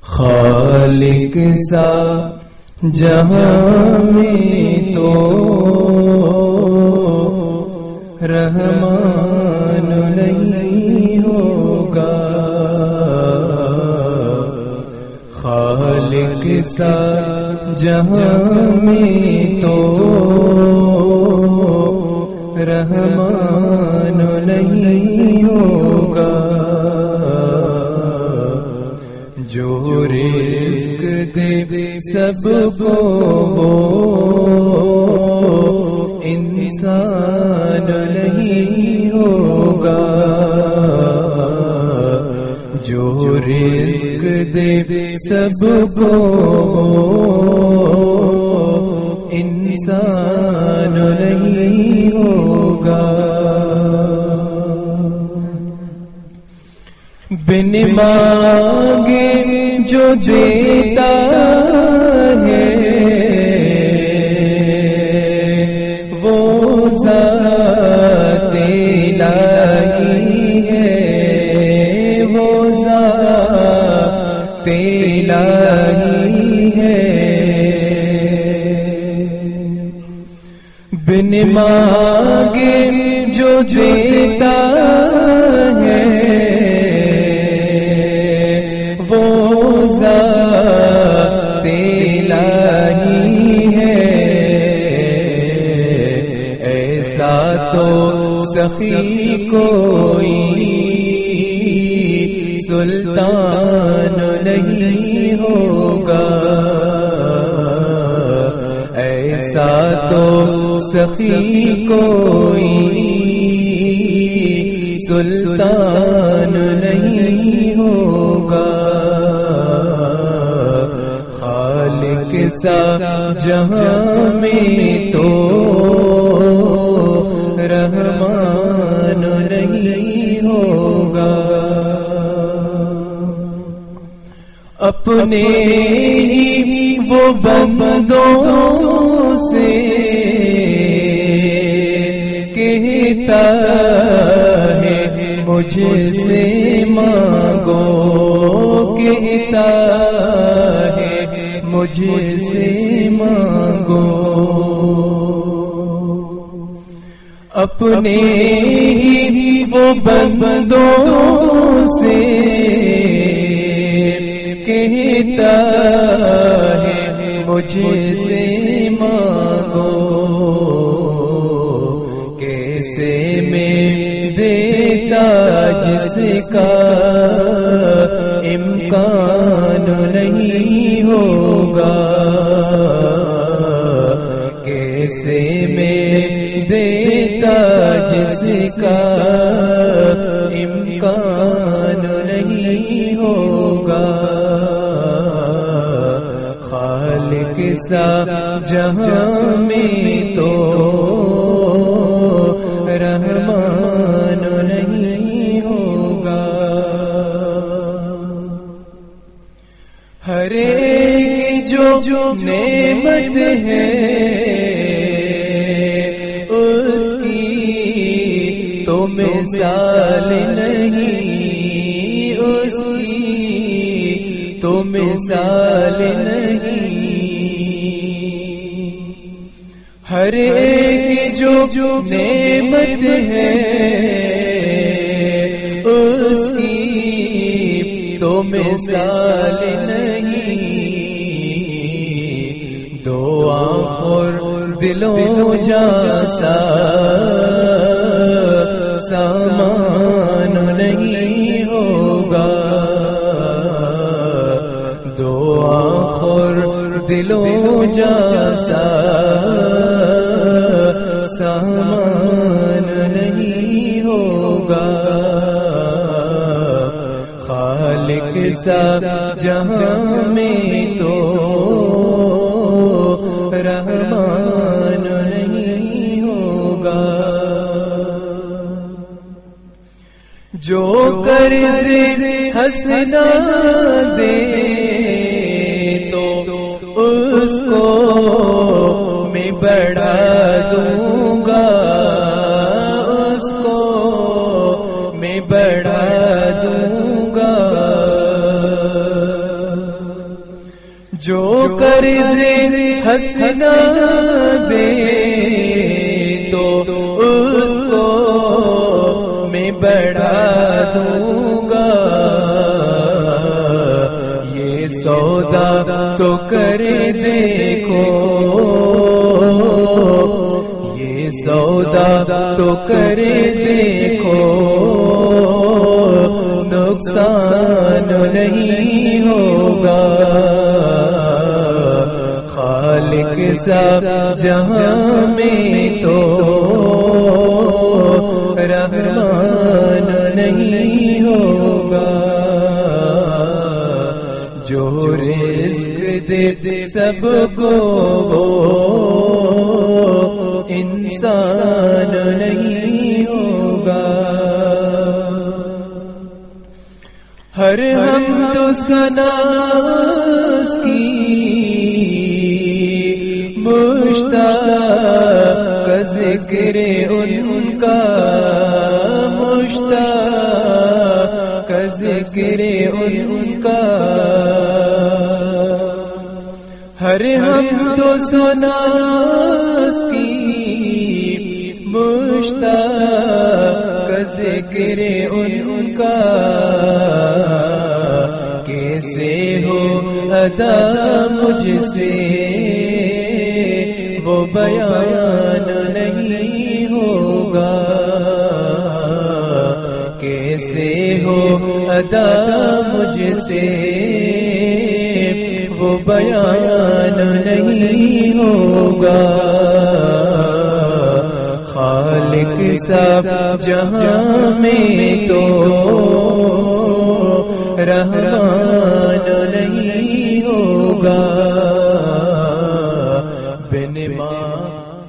خالق سا جہاں میں تو رحمان نہیں ہوگا، خالق سا جہاں میں تو رحمان نہیں ہوگا، جو رزق دے سب کو انسان نہیں ہوگا، جو رزق دے سب کو انسان نہیں ہوگا، بن مانگے جو دیتا ہے وہ ذات الہی ہے، وہ ذات الہی ہے، بن مانگے جو دیتا ہے وہ ذات الہی ہے، ایسا تو سخی کوئی سلطان نہیں ہوگا، ایسا تو سخی کوئی سلطان نہیں ہوگا، خالق سا جہاں میں تو رحمان نہیں ہوگا، اپنے ہی وہ بندوں سے کہتا ہے مجھ سے مانگو، کہتا ہے مجھ سے مانگو، اپنے ہی وہ بندوں سے کہتا ہے مجھ سے مانگو، کیسے میں دیتا جس کا امکان نہیں ہوگا، کیسے میں دیتا جس کا امکان نہیں ہوگا، خالق سا جہاں میں تو رحمان نہیں ہوگا، ہر ایک جو نعمت ہے اس کی تو مثال نہیں، اس کی تو مثال نہیں، ہر ایک جو نعمت ہے اس کی تو مثال نہیں، دو آنکھوں دلوں جیسا سامان نہیں ہوگا، دو آنکھوں دلوں جیسا سامان نہیں ہوگا، خالق سا جہاں میں تو رحمان نہیں ہوگا، جو قرض حسنا دے تو اس کو میں بڑھا دوں گا، اس کو میں بڑھا دوں گا، جو قرض حسنا دے تو اس کو میں بڑھا دوں گا، یہ سودا تو کرے دیکھو، یہ سودا تو کرے دیکھو، نقصان نہیں ہوگا، خالق سا جہاں میں تو رحمان نہیں ہوگا، جو رزق دے سب کو وہ انسان نہیں ہوگا، ہر حمد و ثنا اس کی مشتاق ذکر ان کا، مشتاق ذکر ان کا، ہر حمد و ثنا اس کی مشتاق ذکر ان کا، کیسے ہو ادا مجھ سے وہ بیان نہیں ہوگا، کیسے ہو ادا مجھ سے وہ بیان نہیں ہوگا، خالق سا جہاں میں تو رحمان نہیں ہوگا، بن ماں